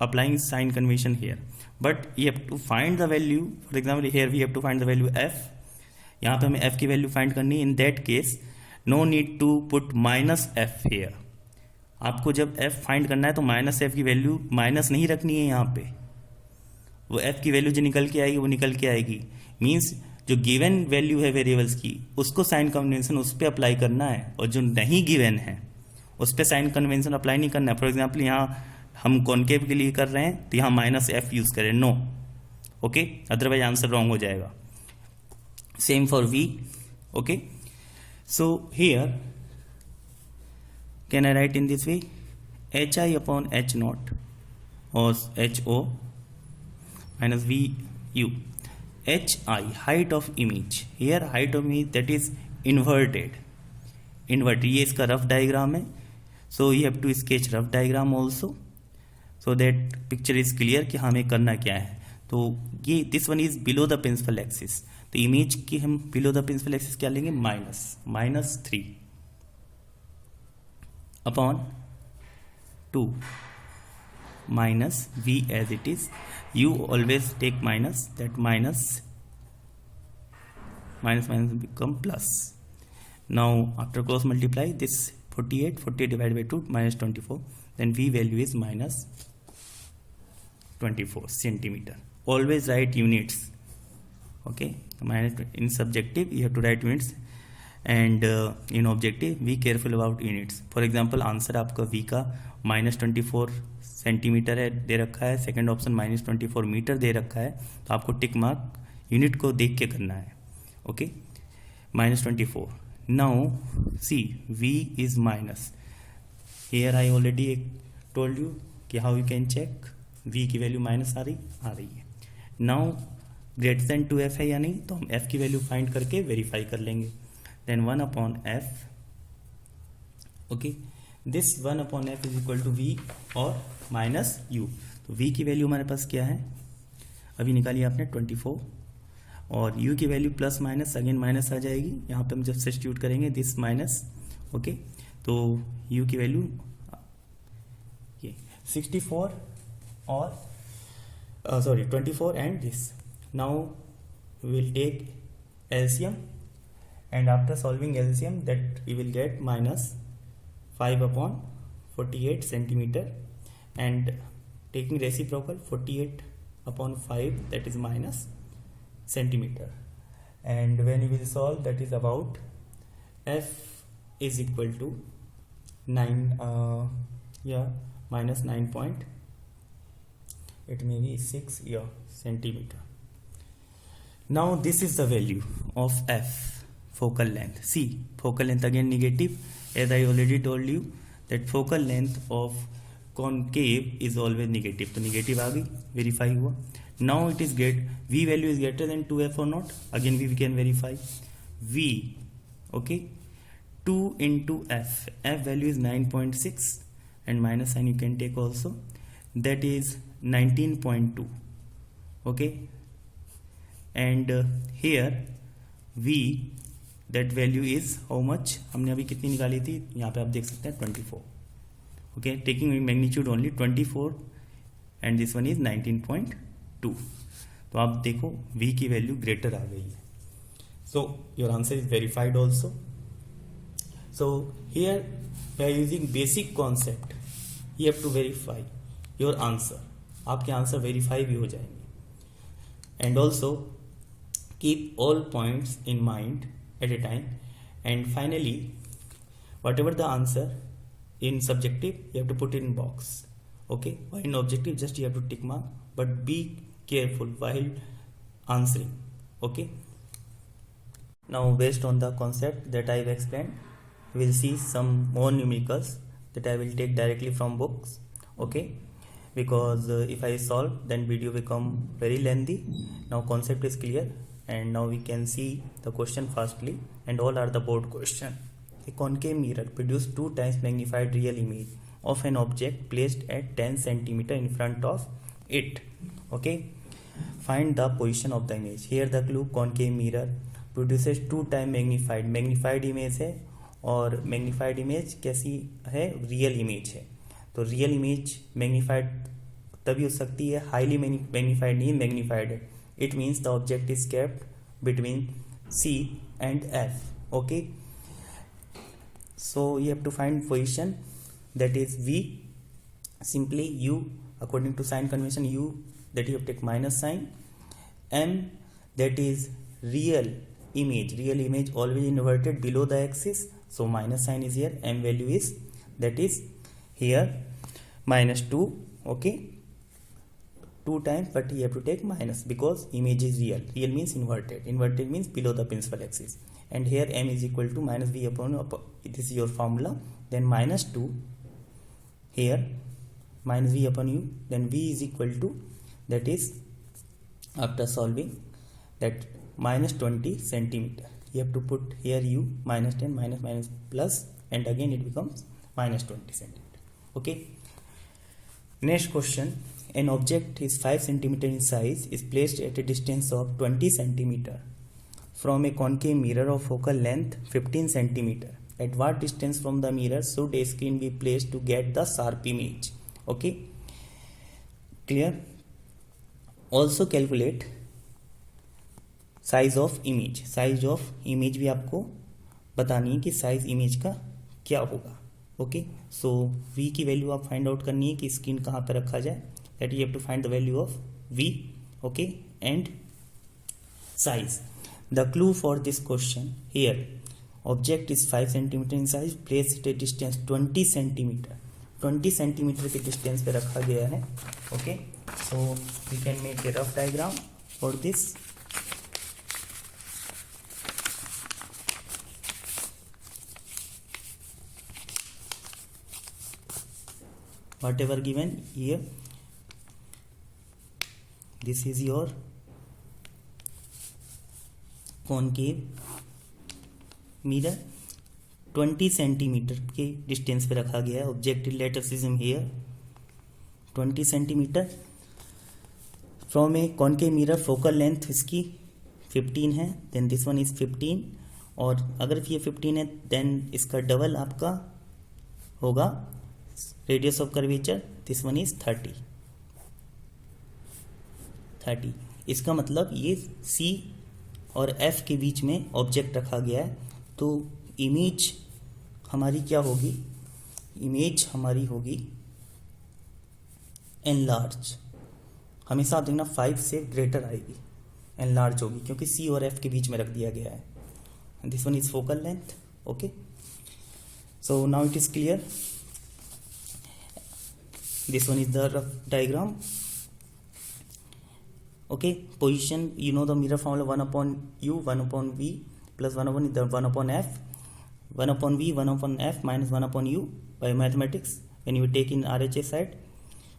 applying sign convention here. But you have to find the value, for example here we have to find the value f, यहाँ पे हमें f की value find करनी. In that case no need to put minus f here. आपको जब f find करना है तो माइनस एफ की वैल्यू माइनस नहीं रखनी है यहाँ पे, वो f की वैल्यू जो निकल के आएगी वो निकल के आएगी. मीन्स जो गिवन वैल्यू है वेरिएबल्स की उसको साइन कन्वेंशन उस पर अप्लाई करना है, और जो नहीं गिवन है उस पर साइन कन्वेंशन अप्लाई नहीं करना है. फॉर एग्जाम्पल यहाँ हम कॉनकेव के लिए कर रहे हैं तो यहाँ माइनस एफ यूज करें, no, okay, otherwise answer wrong हो जाएगा. Same for we, okay. So here can I write in this way, H I upon H not और H O minus VU. HI, height of image. Here height of image, that is inverted. ये इसका rough diagram है. So you have to sketch rough diagram also, so that picture is clear कि हमें करना क्या है. तो ये this one is below the principal axis. तो इमेज की हम below the principal axis क्या लेंगे, -3 upon 2 minus V as it is. You always take minus, that minus become plus. Now after cross multiply this 48 divided by 2 minus 24, then V value is minus 24 centimeter. Always write units, okay. Minus in subjective you have to write units, and in objective be careful about units. For example answer आपका V का -24 centimetre है दे रखा है, second option -24 metre दे रखा है, तो आपको tick mark unit को देख के करना है, okay. -24. Now see V is minus, here I already told you कि how you can check V की वैल्यू माइनस आ रही है. नाउ ग्रेटर देन 2f है या नहीं, तो हम f की वैल्यू फाइंड करके वेरीफाई कर लेंगे. Then 1/f, okay. This 1/f is equal to V और माइनस u. तो v की वैल्यू हमारे पास क्या है, अभी निकाली आपने 24, और u की value plus minus again minus आ जाएगी. यहाँ पे हम जब सब्स्टिट्यूट करेंगे दिस माइनस, ओके. तो u की वैल्यू ये 64 और 24 and this. Now we will take LCM, and after solving LCM that we will get -5/48 centimeter, and taking reciprocal 48/5, that is minus centimeter. And when you will solve, that is about f is equal to 9 minus 9 point, it may be 6 centimeter. Now this is the value of f, focal length. See, focal length again negative, as I already told you that focal length of concave is always negative. तो negative आ गई, verify हुआ. Now it is V value is greater than 2f or not, again we can verify. V, okay, 2 into f value is 9.6, and minus sign you can take also, that is 19.2, okay. And here V, that value is how much, हमने अभी कितनी निकाली थी, यहाँ पे आप देख सकते हैं 24, okay, taking magnitude only 24, and this one is 19.2. तो आप देखो V की वैल्यू ग्रेटर आ गई है. So your answer is verified also. So here we are using basic concept, you have to verify your answer. आपके आंसर वेरीफाई भी हो जाएंगे. And also keep all points in mind at a time, and finally whatever the answer in subjective you have to put in box, okay, or in objective just you have to tick mark, but be careful while answering, okay. Now based on the concept that I have explained, we will see some more numericals that I will take directly from books, okay, because if I solve then video become very lengthy. Now concept is clear, and now we can see the question fastly, and all are the board question. A concave mirror produces 2 times magnified real image of an object placed at 10 centimeter in front of it, okay. Find the position of the image. Here the clue, concave mirror produces 2 time magnified image है, और magnified image कैसी है, real image है। तो real image magnified तभी हो सकती है, हाईली मैग्नीफाइड नहीं, मैग्नीफाइड है। It means the object is kept between C and F. Okay, so you have to find position, that is V. Simply U, according to sign convention, U, that you have to take minus sign. M, that is real image always inverted below the axis, so minus sign is here. M value is, that is here, -2. Okay, 2 times, but you have to take minus because image is real means inverted means below the principal axis. And here M is equal to minus V upon, this is your formula, then -2 here, minus V upon U, then V is equal to, that is after solving, that -20 centimeter. You have to put here U, -10 minus plus, and again it becomes -20 centimeter. Okay, next question. An object is 5 cm in size, is placed at a distance of 20 cm from a concave mirror of focal length 15 cm. At what distance from the mirror should a screen be placed to get the sharp image? Okay, clear? Also calculate size of image. Size of image भी आपको बतानी है कि size image का क्या होगा. Okay, so V की value आप फाइंड आउट करनी है कि स्क्रीन कहाँ पर रखा जाए. that you have to find the value of V. Okay, and size. The clue for this question here, object is 5 cm in size, placed at a distance 20 cm. 20 cm के distance पे रखा गया है. Okay, so we can make a rough diagram for this. Whatever given here, this is your concave mirror. 20 centimetre के distance पे रखा गया है. Object let us assume here 20 centimetre from a concave mirror. Focal length इसकी 15 है, देन दिस वन इज 15, और अगर ये 15 है देन इसका डबल आपका होगा radius of curvature. This one is 30. इसका मतलब ये C और F के बीच में ऑब्जेक्ट रखा गया है. तो इमेज हमारी क्या होगी? इमेज हमारी होगी एनलार्ज. हमेशा आप देखना 5 से ग्रेटर आएगी, एनलार्ज होगी, क्योंकि C और F के बीच में रख दिया गया है. This one is focal length. Okay, so now it is clear. This one is the rough diagram. Okay, position, you know the mirror formula, 1 upon U, 1 upon V, plus 1 upon the 1 upon F, 1 upon V, 1 upon F, minus 1 upon U by mathematics. When you take in RHS side,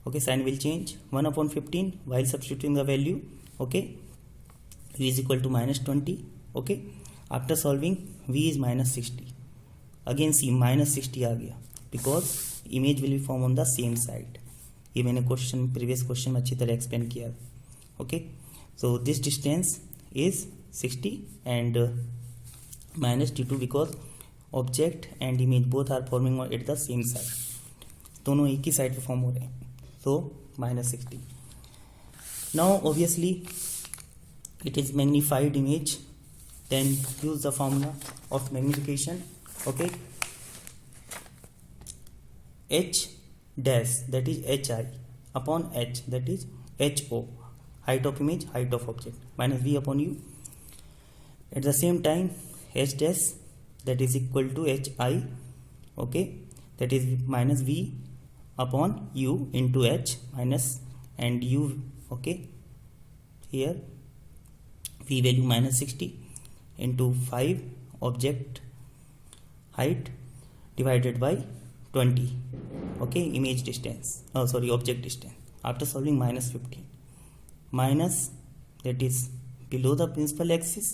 okay, sign will change. 1 upon 15 while substituting the value. Okay, V is equal to -20. Okay, after solving V is -60. Again see -60 आ गया, because image will be formed on the same side. ये मैंने question, previous question में अच्छी तरह explain किया. Okay, so this distance is 60 and minus due to because object and image both are forming at the same side. दोनों एक ही side पे form हो रहे हैं, so -60. Now obviously it is magnified image, then use the formula of magnification. Okay, H dash, that is HI upon H, that is HO, height of image, height of object, minus V upon U. At the same time H dash, that is equal to HI. Okay, that is minus V upon U into H minus and U. Okay, here V value -60 into 5 object height divided by 20. Okay, image distance, object distance. After solving -15, minus, that is below the principal axis,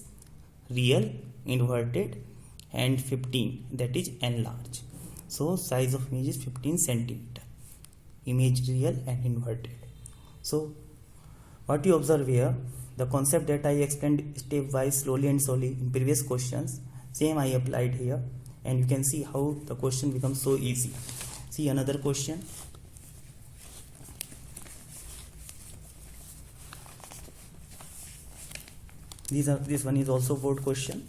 real, inverted, and 15, that is enlarged. So size of image is 15 centimeter. Image real and inverted. So what you observe here, The concept that I explained stepwise, slowly and slowly in previous questions, same I applied here, and you can see how the question becomes so easy. See another question. This one is also board question,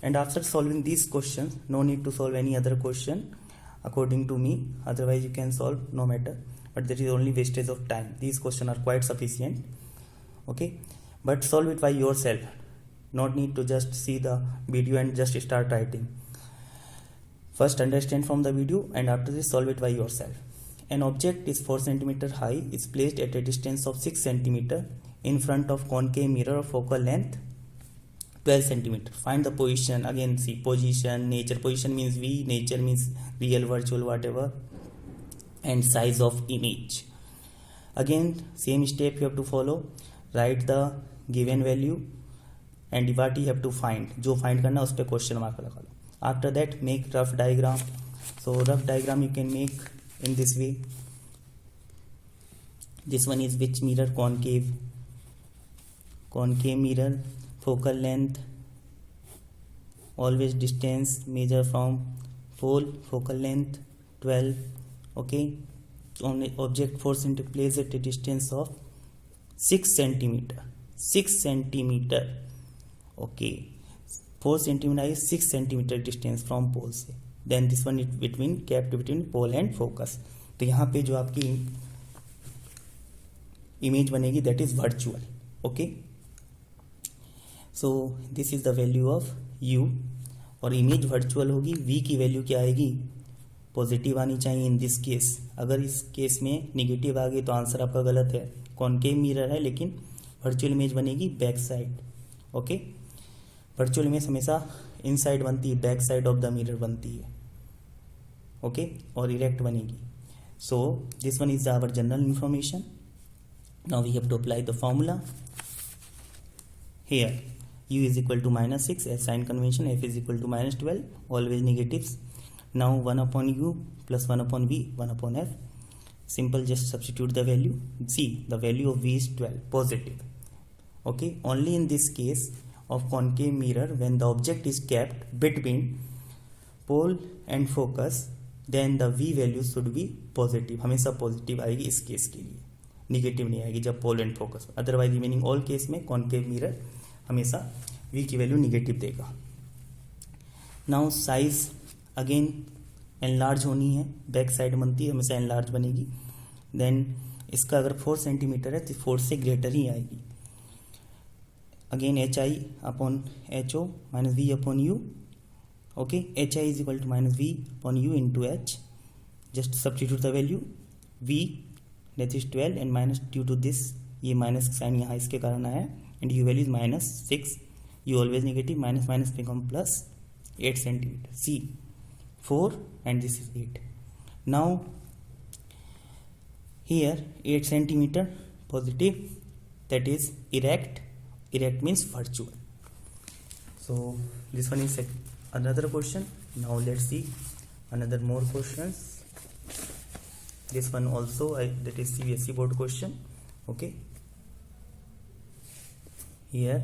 and after solving these questions, no need to solve any other question according to me, otherwise you can solve no matter, but there is only wastage of time. These questions are quite sufficient, okay, but solve it by yourself, not need to just see the video and just start writing. First understand from the video, and after this solve it by yourself. An object is 4 cm high, is placed at a distance of 6 cm in front of concave mirror of focal length 12 cm. Find the position. Again, see position, nature. Position means V, nature means real, virtual, whatever, and size of image. Again, same step you have to follow. Write the given value and what you have to find. जो find करना उस पे question mark लगा लो. After that, make rough diagram. So rough diagram you can make in this way. This one is which mirror? Concave mirror, focal length, always distance, measure from pole, focal length 12, okay, on object 4 cm, place at a distance of 6 cm, okay, 4 cm is 6 cm distance from pole से. Then this one is kept between pole and focus. तो यहाँ पे जो आपकी image बनेगी that is virtual, okay. So this is the value of u, और image virtual होगी. v की वैल्यू क्या आएगी? पॉजिटिव आनी चाहिए इन दिस केस. अगर इस केस में निगेटिव आ गई तो आंसर आपका गलत है. कॉनकेव मिरर है लेकिन वर्चुअल इमेज बनेगी back side, okay. Virtual image हमेशा इनसाइड बनती है, back side of the mirror बनती है, ओके, और इरेक्ट बनेगी. So this one is our general information. Now we have to apply the formula here. U is equal to -6 as sign convention, F is equal to -12, always negatives. Now 1 upon U plus 1 upon V, 1 upon F. Simple, just substitute the value. See, the value of V is 12, positive, okay. Only in this case of concave mirror, when the object is kept between pole and focus, then the V value should be positive. हमेशा positive आएगी इस case के लिए, negative नहीं आएगी जब pole and focus. Otherwise remaining all case में concave mirror हमेशा v की वैल्यू निगेटिव देगा. नाउ साइज अगेन एनलार्ज होनी है, बैक साइड बनती है हमेशा एनलार्ज बनेगी. देन इसका अगर 4 सेंटीमीटर है तो 4 से ग्रेटर ही आएगी. Again H I upon H O minus V upon U, okay. H I is equal to minus V upon U into H. Just substitute the value. V that is 12 and minus due to this, ये minus sign यहाँ इसके कारण आया, and u value is -6. u always negative, minus minus become plus 8 centimeter. See 4 and this is 8. Now here 8 centimeter positive, that is erect. Erect means virtual. So this one is another question. Now let's see another more questions. This one also that is CBSE board question, okay. Here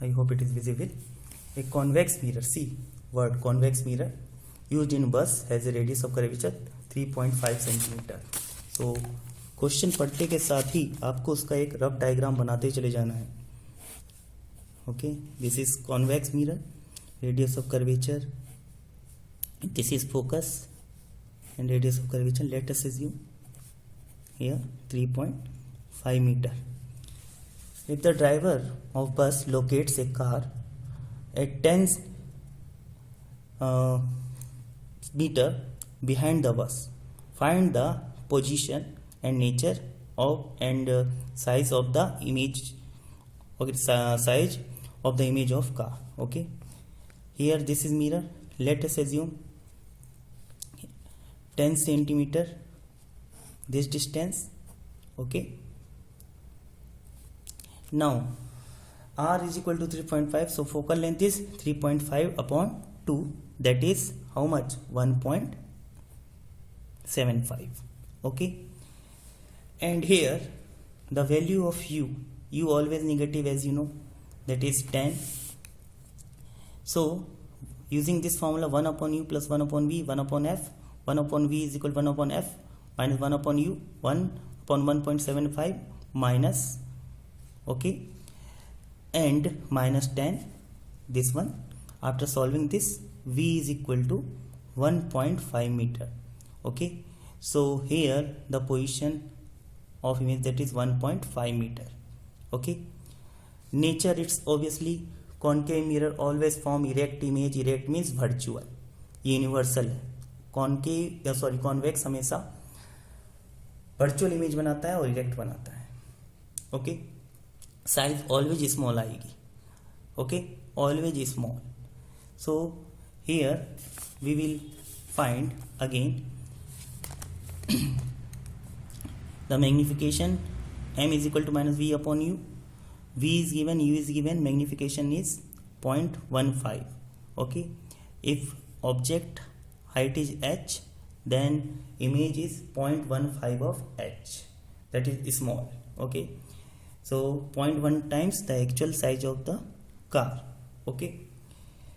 I hope it is visible. A convex mirror, see word convex mirror, used in bus, has a radius of curvature 3.5 cm. So question पढ़ने के साथ ही आपको उसका एक rough diagram बनाते चले जाना है, okay. This is convex mirror, radius of curvature, this is focus and radius of curvature. Let us assume here 3.5 meter. If the driver of bus locates a car at 10 meter behind the bus, find the position and nature of and size of the image, okay, size of the image of car, okay. Here this is mirror. Let us assume 10 centimeter this distance, okay. Now r is equal to 3.5, so focal length is 3.5 upon 2, that is how much? 1.75, okay. And here the value of u always negative, as you know, that is 10. So using this formula, 1 upon u plus 1 upon v, 1 upon f, 1 upon v is equal to 1 upon f minus 1 upon u, 1 upon 1.75 minus, okay, and minus 10, this one. After solving this, v is equal to 1.5 meter. Okay, so here the position of image, that is 1.5 meter. Okay, nature, it's obviously concave mirror always form erect image. Erect means virtual, universal है. Concave या sorry convex हमेशा virtual image बनाता है और erect बनाता है. Okay, size always small आएगी. Okay, always small. So here we will find again the magnification. M is equal to minus v upon u. V is given, u is given, magnification is 0.15. Okay, if object height is h, then image is 0.15 of h, that is small. Okay, so 0.1 times the actual size of the car. Okay,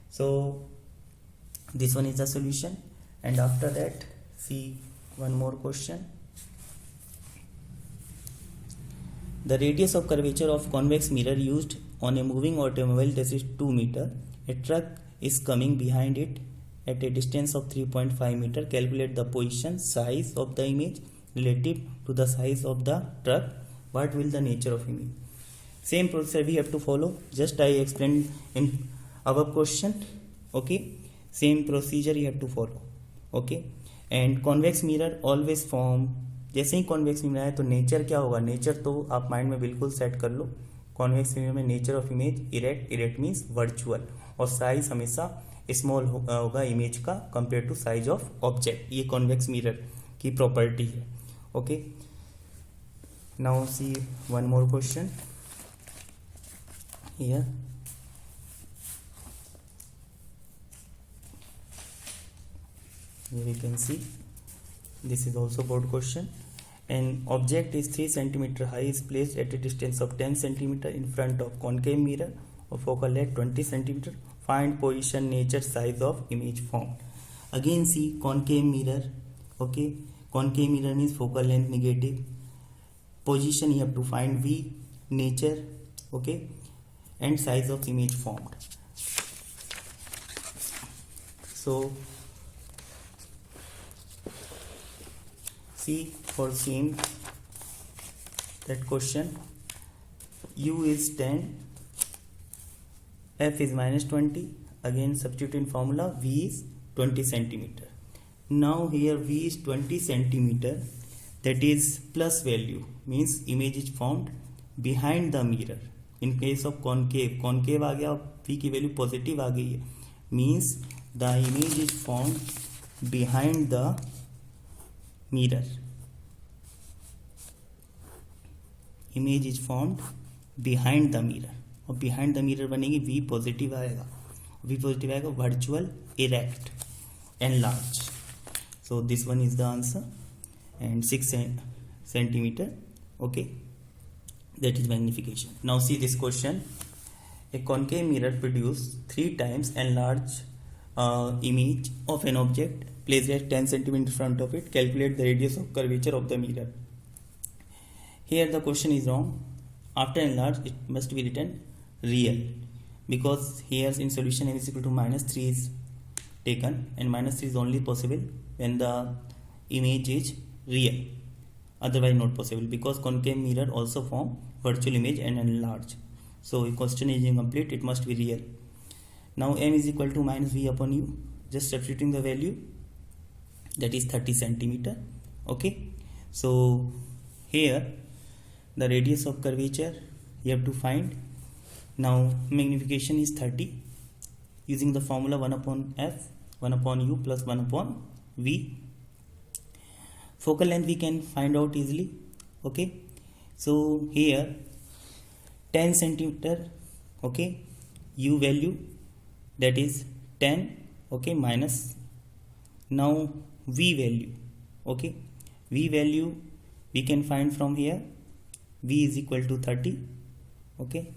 so this one is the solution. And after that, see one more question. The radius of curvature of convex mirror used on a moving automobile, that is 2 meter. A truck is coming behind it at a distance of 3.5 meter. Calculate the position, size of the image relative to the size of the truck. What will the nature of image? Same procedure we have to follow. Just I explained in our question. Okay, same procedure you have to follow. Okay, and convex mirror always form. जैसे ही convex mirror है तो nature क्या होगा? Nature तो आप mind में बिल्कुल set कर लो. कॉन्वेक्स मिरर में nature of image erect. Erect means virtual, और साइज हमेशा स्मॉल होगा इमेज का compare to size of object. ये कॉन्वेक्स मिरर की प्रॉपर्टी है. Okay, now see one more question here. Here you can see this is also board question. An object is 3 cm high, is placed at a distance of 10 cm in front of concave mirror of focal length 20 cm. Find position, nature, size of image formed. Again see concave mirror. Okay, concave mirror means focal length negative. Position you have to find v, nature, okay, and size of image formed. So see for same that question, u is 10, f is minus 20. Again substitute in formula, v is 20 centimeter. Now here v is 20 centimeter, that is plus value, means image is formed behind the mirror. In case of concave, concave आ गया, v की value positive आ गई है, means the image is formed behind the mirror. Image is formed behind the mirror, और behind the mirror बनेगी v positive आएगा. v positive आएगा virtual, erect and large. So this one is the answer, and 6 centimeter. Okay, that is magnification. Now see this question. A concave mirror produce 3 times enlarged image of an object placed at 10 cm in front of it. Calculate the radius of curvature of the mirror. Here the question is wrong. After enlarge, it must be written real, because here in solution m is equal to minus 3 is taken, and minus 3 is only possible when the image is real, otherwise not possible, because concave mirror also form virtual image and enlarge. So if question is incomplete, it must be real. Now m is equal to minus v upon u. Just substituting the value, that is 30 centimeter. Okay, so here the radius of curvature you have to find. Now magnification is 30 using the formula 1 upon f, 1 upon u plus 1 upon v. Focal length we can find out easily. Okay, so here 10 centimeter. Okay, u value, that is 10. Okay, minus now v value. Okay, v value we can find from here v is equal to 30. Okay,